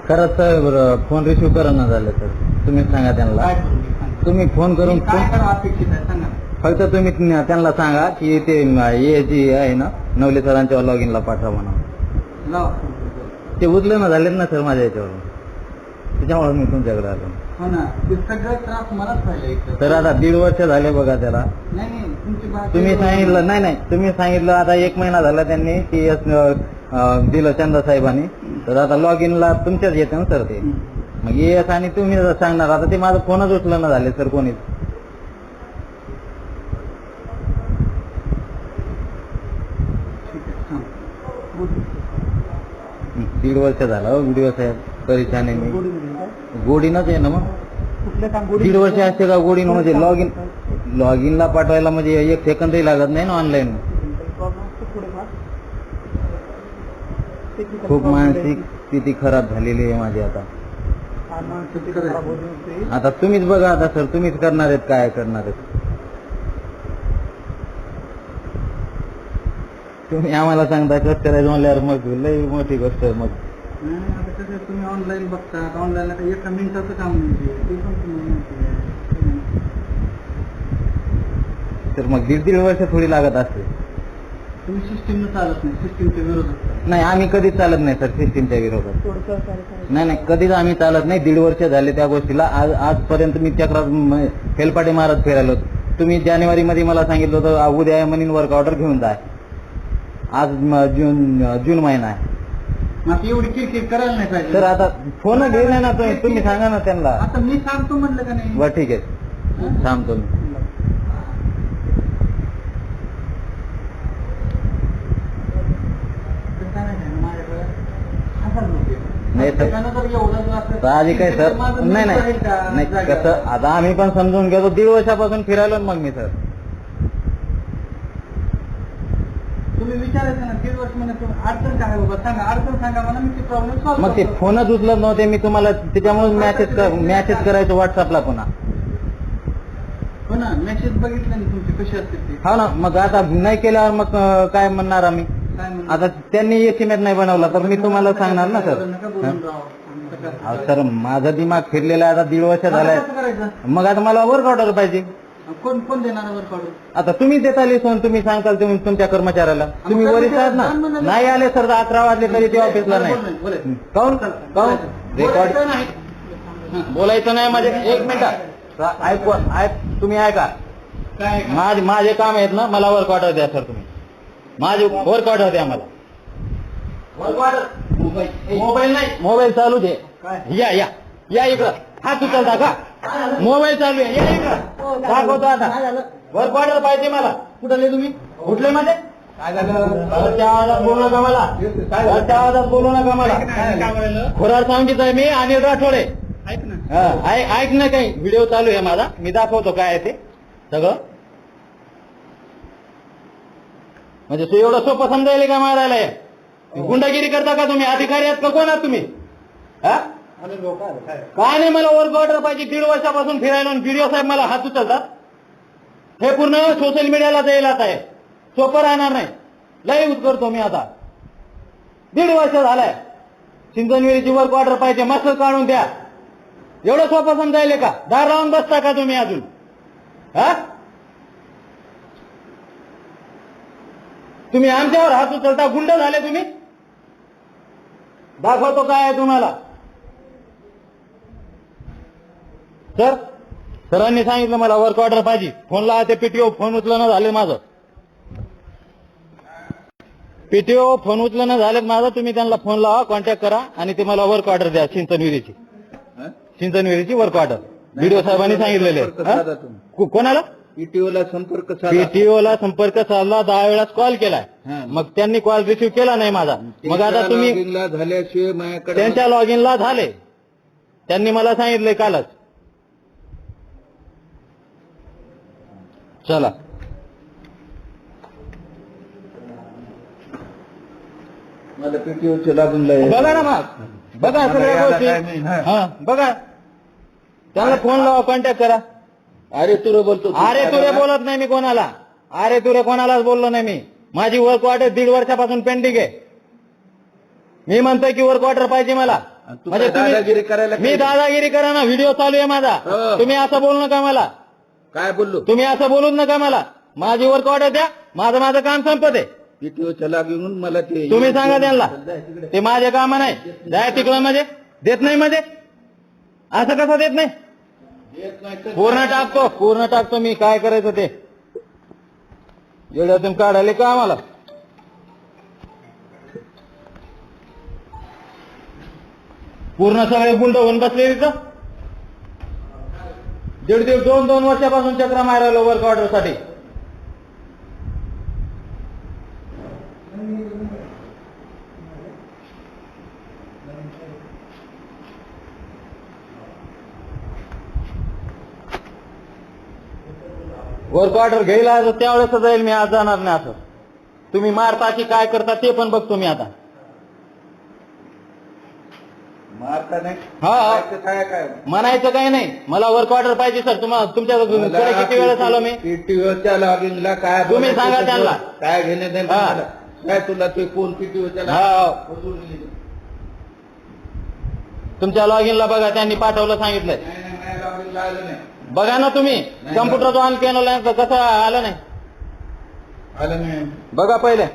खरंच sir phone receive करा ना झालं तर तुम्हीच सांगा त्यांना. तुम्ही फोन करून फक्त तुम्ही त्यांना सांगा की ते हे जी आहे ना नवले सरांच्या लॉग इनला पाठवा म्हणा. ते उचलं ना झालेत ना सर माझ्या याच्यावरून, त्याच्यामुळे मी तुमच्याकडे आलो. हो ना, ते सगळं त्रास मलाच पाहिजे तर आता 1.5 वर्ष झाले बघा त्याला. तुम्ही सांगितलं नाही तुम्ही सांगितलं आता 1 महिना झाला त्यांनी की दिलं चंदा साहेबांनी, तर आता लॉग इनला तुमच्याच येते ना सर ते. मग येस आणि तुम्ही सांगणार आता ते माझा फोनच उचलं ना झाले सर कोणीच. दीड वर्ष झालं व्हिडिओ साहेब परेशान आहे मी. गोडीनच आहे ना मग 1.5 वर्ष असते का गोडीनं म्हणजे लॉग इनला पाठवायला म्हणजे 1 सेकंदही लागत नाही ना ऑनलाईन. खूप मानसिक स्थिती खराब झालेली आहे माझी आता. आता तुम्हीच बघा आता सर तुम्हीच करणार आहेत काय करणार आहेत तुम्ही आम्हाला सांगता कसं करायचं म्हणल्यावर मग लई मोठी गोष्ट आहे. मग तुम्ही ऑनलाईन बघता, ऑनलाईनला काही 1 मिनिटाचं काम नाही तर मग 1.5 वर्ष थोडी लागत असते. तुम्ही सिस्टीमनं चालत नाही, सिस्टीमच्या विरोधात. नाही आम्ही कधीच चालत नाही सर सिस्टीमच्या विरोधात. नाही कधीच आम्ही चालत नाही. 1.5 वर्ष झाले त्या गोष्टीला. आजपर्यंत मी चक्रात फेलपाटे मारत फिरायलो. तुम्ही जानेवारीमध्ये मला सांगितलं होतं उद्या म्हणून वर्क ऑर्डर घेऊन जा. आज जून महिना आहे. मग एवढी किरकिर करायला नाही पाहिजे सर. आता फोन घेऊन ना तुम्ही सांगा ना त्यांना. आता मी सांगतो म्हणलं का नाही. बरं ठीक आहे सांगतो मी. नाही सर आधी काय सर नाही कसं आता आम्ही पण समजून घेतो. 1.5 वर्षापासून फिरायलो मग मी सर. तुम्ही विचारायचं ना 1.5 वर्ष म्हणजे अडचण काय बाबा सांगा, अडचण सांगा मला, मी ते प्रॉब्लेम सॉल्व्ह. मग ते फोनच उचलत नव्हते मी तुम्हाला त्याच्यामुळे मॅसेज करायचो व्हॉट्सअपला पुन्हा. हो ना मेसेज बघितले ना तुमचे कसे असते ते. हो ना मग आता नाही केल्यावर मग काय म्हणणार आम्ही. आता त्यांनी एस्टिमेट नाही बनवला तर मी तुम्हाला सांगणार ना सर. सर माझा दिमाग फिरलेला आहे आता 1.5 वर्ष झालाय. मग आता मला वर्क ऑर्डर पाहिजे. कोण कोण देणार वर्क ऑर्डर. आता तुम्ही देता लिहून तुम्ही सांगताल तुमच्या कर्मचाऱ्याला. तुम्ही वरिष्ठ आहात ना. नाही आले सर 11 वाजले तरी ते ऑफिसला नाही. काऊन काऊन रेकॉर्ड बोलायचं नाही माझे. 1 मिनिट ऐकू तुम्ही ऐका. माझे काम आहेत ना. मला वर्क ऑर्डर द्या सर. तुम्ही माझे वर्क ऑर्डर द्या मला. वर्क ऑर्डर मोबाईल नाही. मोबाईल चालू दे. या या या इकडं. हात उचलता का. मोबाईल चालू आहे. या इकडं दाखवतो आता. वर्क ऑर्डर पाहिजे मला. कुठले तुम्ही कुठले मध्ये काय झालं. घरच्या आवाजात बोलू नका मला. घरच्या आवाजात बोलू नका मला. खोराड सांगितलं आहे मी अनिल राठोडे. ऐक ना काही व्हिडिओ चालू आहे माझा. मी दाखवतो काय आहे ते सगळं. म्हणजे तू एवढं सोपं समजायला का मारायला. गुंडागिरी करता का तुम्ही. अधिकारी आहात का कोण आहात तुम्ही. काय नाही मला वर्क ऑर्डर पाहिजे. 1.5 वर्षापासून फिरायला व्हिडिओ साहेब मला हात उचलतात. हे पूर्ण सोशल मीडियाला जायला आहे. सोपं राहणार नाही. लय यूज करतो मी आता. 1.5 वर्ष झालाय. सिंचनविहिरीची वर्क ऑर्डर पाहिजे. मस्त काढून द्या. एवढं सोपं समजायले का. दार लावून बसता का तुम्ही अजून. तुम्ही आमच्यावर हात उचलता. गुंड झाले तुम्ही. दाखवतो काय आहे तुम्हाला. सर सरांनी सांगितलं मला वर्क ऑर्डर पाहिजे. फोन लावा ते पीटीओ. फोन उचलणं झाले माझं. पीटीओ फोन उचलणं झालेत माझं. तुम्ही त्यांना फोन लावा कॉन्टॅक्ट करा आणि ते मला वर्क ऑर्डर द्या. सिंचनविहिरीची वर्क ऑर्डर. व्हिडिओ साहेबांनी सांगितलेले. कोणाला पीटीओला संपर्क पीटीओला संपर्क साधला. 10 वेळा कॉल केलाय. मग त्यांनी कॉल रिसिव्ह केला नाही माझा. मग आता तुम्ही झाल्याशिवाय माझ्याकडे त्यांच्या लॉग इनला झाले. त्यांनी मला सांगितलंय कालच. चला मला पीटीओचे लागून बघा ना मग बघा सगळ्या गोष्टी. बघा त्यांना फोन लावा कॉन्टॅक्ट करा. अरे तुरे बोलतो. अरे तुरे बोलत नाही मी कोणाला. अरे तुरे कोणालाच बोललो नाही मी. माझी वर्क ऑर्डर 1.5 वर्षापासून पेंडिंग आहे. मी म्हणतोय की वर्क ऑर्डर पाहिजे मला. तू म्हणजे काय दादागिरी करायला मी दादागिरी करा ना, व्हिडिओ चालू आहे माझा. हो. तुम्ही असं बोलू नका मला, काय बोललो? तुम्ही असं बोलूच नका मला. माझी वर्क ऑर्डर द्या, माझं काम संपत आहे. पीटीओच्या लागून मला ते तुम्ही सांगा त्यांना, ते माझे काम नाही. जाय तिकडं म्हणजे देत नाही म्हणजे असं कसं देत नाही? पूर्ण टाकतो मी. काय करायचं ते एवढ्यातून काढायला का आम्हाला? पूर्ण सगळे गुंड होऊन बसले तिथं. दीड 2 वर्षापासून चक्र मारायला वर्क ऑर्डर साठी. वर्क ऑर्डर घ्यायला त्यावेळेस जाईल मी, आज जाणार नाही. असं तुम्ही मारता की काय करता ते पण बघतो मी आता. मारता नाही. हा. काय काय म्हणायचं काही नाही, मला वर्क ऑर्डर पाहिजे सर. तुमच्या पुढे किती वेळेस आलो मी? पीटीओच्या लॉगिंगला काय तुम्ही सांगा त्यांना. काय घेणे काय तुला ते कोण पीटीओच्या तुमच्या लॉगिनला बघा, त्यांनी पाठवलं सांगितलंय. लॉगिंग आलं नाही. बघा ना तुम्ही, कम्प्युटर ऑन केलं कसं आलं नाही? आलं नाही. बघा पहिले.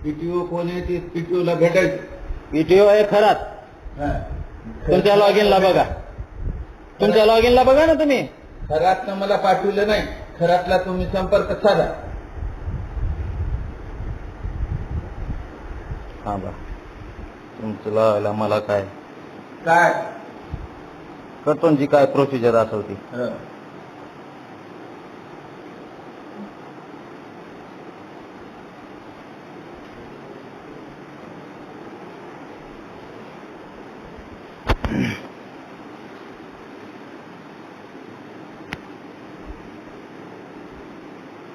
पीटीओ कोण आहे ते पीटीओला भेटायचं. पीटीओ आहे खरात. तुमच्या लॉगिनला बघा, तुमच्या लॉगिनला बघा ना तुम्ही. खरातनं मला पाठवलं नाही. खरातला तुम्ही संपर्क साधा. हा बा, तुमचं लावायला मला काय काय करतो जी काय प्रोसिजर असेल ती.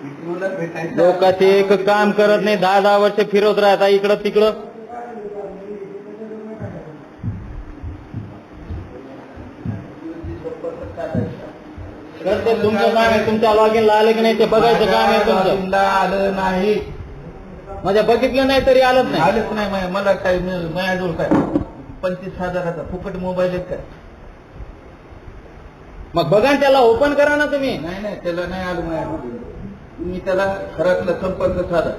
पीटीओला भेटायचं. लोकांचे एक काम करत नाही, 10 वर्ष फिरवत राहता इकडं तिकडं. तर ते तुमचं काम आहे, तुमच्या लॉगिनला आलं की नाही ते बघायचं काम आहे तुमचं. लॉगिनला आलं नाही. म्हणजे बघितलं नाही तरी आलंच नाही. आलंच नाही. मला काय माझ्याजवळ काय 25,000चा फुकट मोबाईल आहे काय? मग बघा ना, त्याला ओपन करा ना तुम्ही. नाही त्याला नाही आलं माझ्याकडे. तुम्ही त्याला खरातला संपर्क साधा.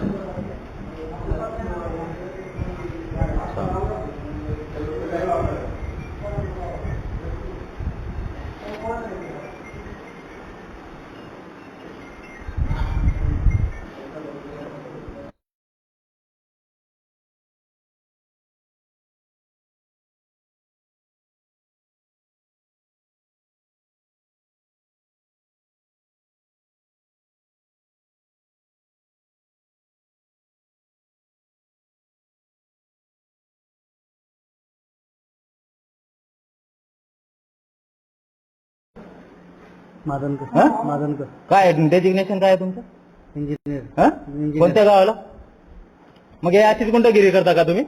मादनकर काय डेजिग्नेशन काय आहे तुमचं? इंजिनियर. कोणत्या गावाला? मग हे अशीच गुंडगिरी करता का तुम्ही?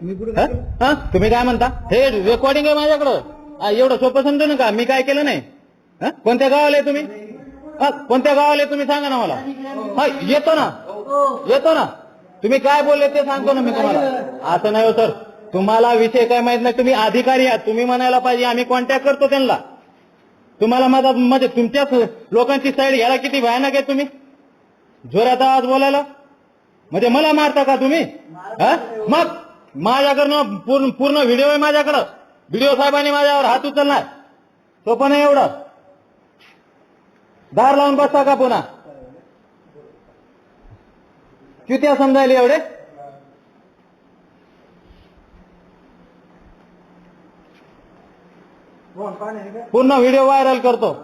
तुम्ही काय म्हणता? हे रेकॉर्डिंग आहे माझ्याकडं. एवढं सोपं समजू नका. मी काय केलं नाही. कोणत्या गावाला आहे तुम्ही? कोणत्या गावाला आहे तुम्ही सांगा ना मला. येतो ना. तुम्ही काय बोलले ते सांगतो ना मी तुम्हाला. असं नाही हो सर, तुम्हाला विषय काय माहित नाही. तुम्ही अधिकारी आहात, तुम्ही म्हणायला पाहिजे आम्ही कॉन्टॅक्ट करतो त्यांना. तुम्हाला माझा म्हणजे तुमच्याच लोकांची साईड घ्यायला किती भयानक आहे तुम्ही. जोरात आवाज बोलायला म्हणजे मला मारता का तुम्ही? मग माझ्याकडनं पूर्ण व्हिडिओ आहे माझ्याकडं. व्हिडिओ साहेबांनी माझ्यावर हात उचलणार. सोपं नाही एवढं. दार लावून बसता का पुन्हा? किती समजायला एवढे? पूर्ण व्हिडिओ व्हायरल करतो.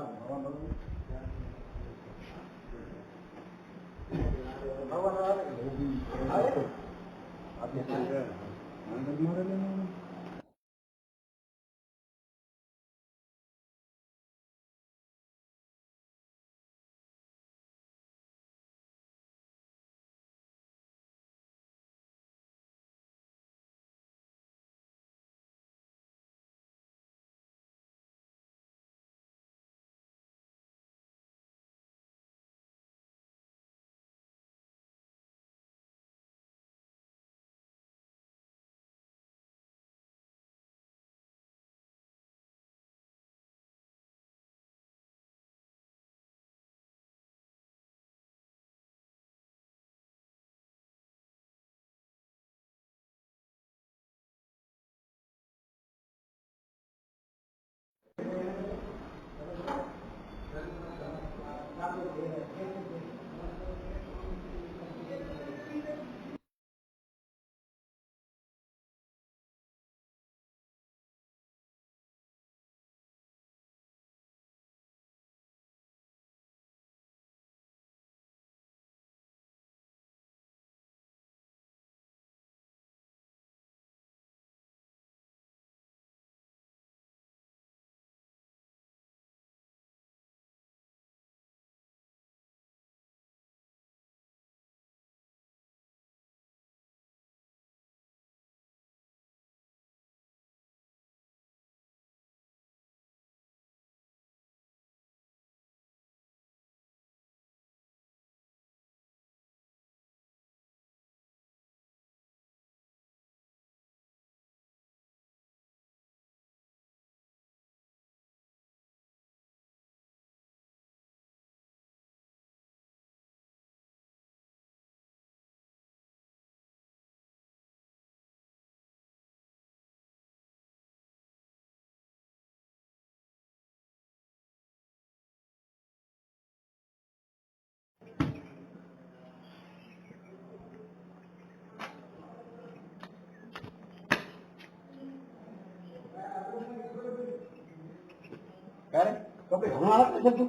काय रे? कपडे घालून आलास कशाला तू?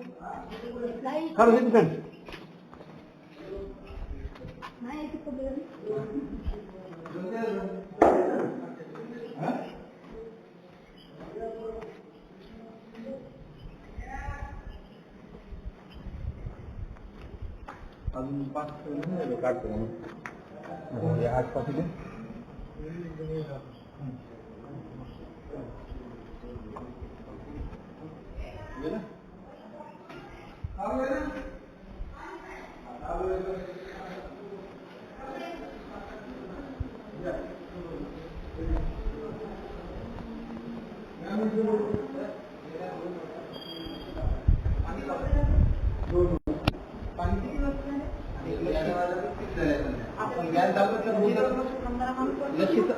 काढू दे तिकडे. हा? अजून 5 मिनिटं काढतो म्हणून. हे आसपास इथे. गेलं?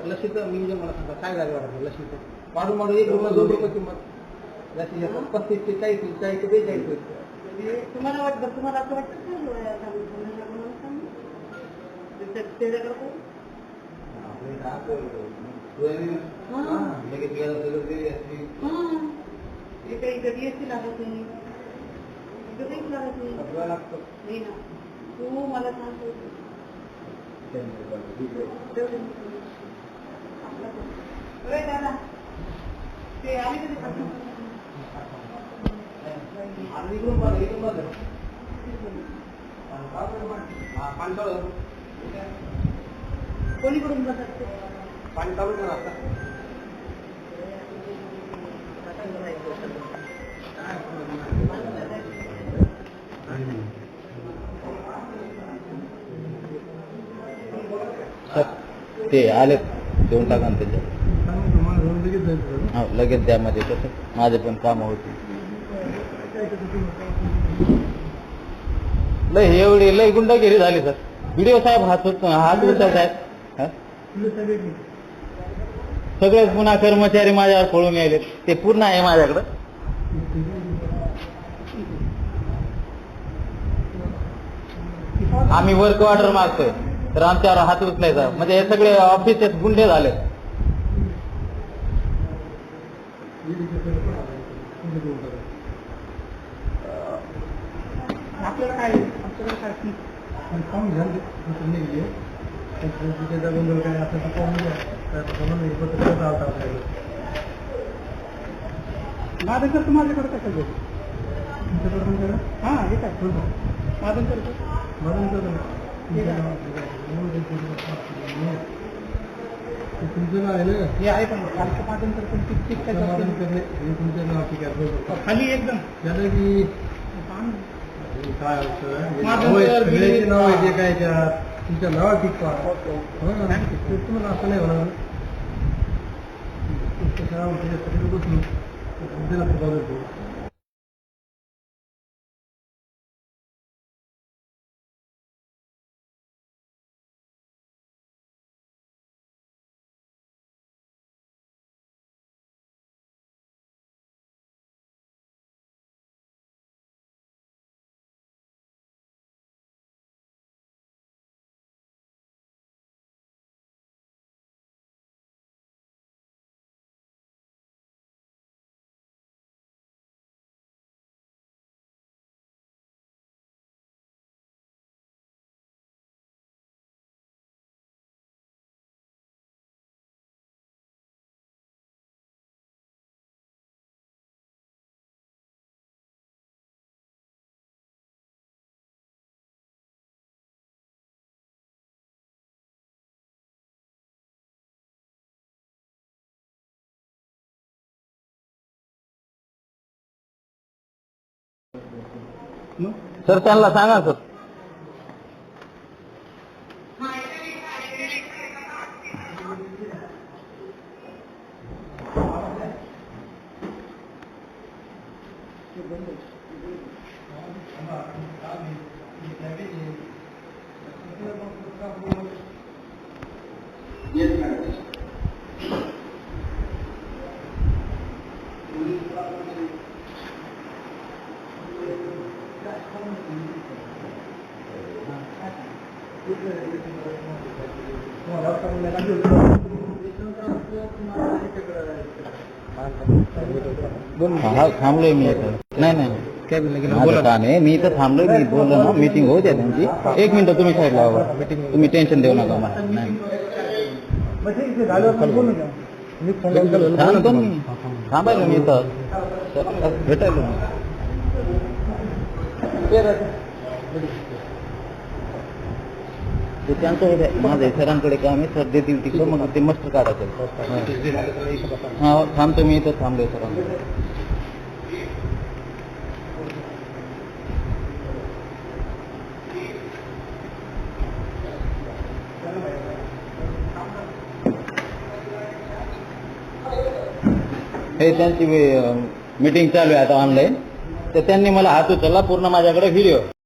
लशीचं मी मला सांगा काय झालं वाटतं लशीचं मारून मारून 1 रुपया 2 रुपये किंमत लशी 35 ते 40 40 ते 42 तुम्हाला वाटतं तुम्हाला असं वाटतं जीएसटी लागत नाही तू मला सांगतो दादा ते आली कधी कोणीकडून जातात पाणी काढून द्या आता ते आले देऊन टाका ना त्याच्यात. हा लगेच द्या मध्ये कसं माझे पण काम होती लय एवढी लय गुंडगिरी झाली सर. व्हिडिओ साहेब हात उचलत आहेत सगळेच पुन्हा कर्मचारी माझ्यावर पळून यायले ते पूर्ण आहे माझ्याकडं. आम्ही वर्क ऑर्डर मागतोय तर आमच्यावर हात उचलायचा म्हणजे हे सगळे ऑफिसेस गुंडे झाले. आपल्याला काय पाहून घ्या त्याचा गोंधळ काय असेल तर पाहून घ्या माझं करतो माझ्याकडे कसं घेऊ तुमच्याकडे तुमच्याकडे हां हे काय माझं करतो माझं करतो तुमचं नाव आहे ना हे आहे पण कालचं मादन तर तुमचं नाव ठीक आहे खाली एकदम त्याला की काय होतं नाव आहे जे काय तुमच्या नाव ठीक तुम्हाला असं नाही म्हणा बसून मग सर त्यांना सांगा सर. हा थांबलोय मी इथं. नाही नाही काय बोलला माझं काम आहे. मी इथं थांबलोय. मी बोललो ना मीटिंग होऊ द्या त्यांची. एक मिनिट तुम्ही साईडला व्हा. तुम्ही टेन्शन देऊ नका मला. नाही थांबतो मी. थांबायला मी इथं भेटायला मी. ते त्यांचं हे माझं सरांकडे काम आहे. सर देतील तिकडं मग ते मस्त काढायचं. हा थांबतो मी इथं. थांबलोय सरांकडे. हे त्यांची मीटिंग चालू आहे आता ऑनलाईन. तर त्यांनी मला हात उचलला पूर्ण माझ्याकडे व्हिडिओ.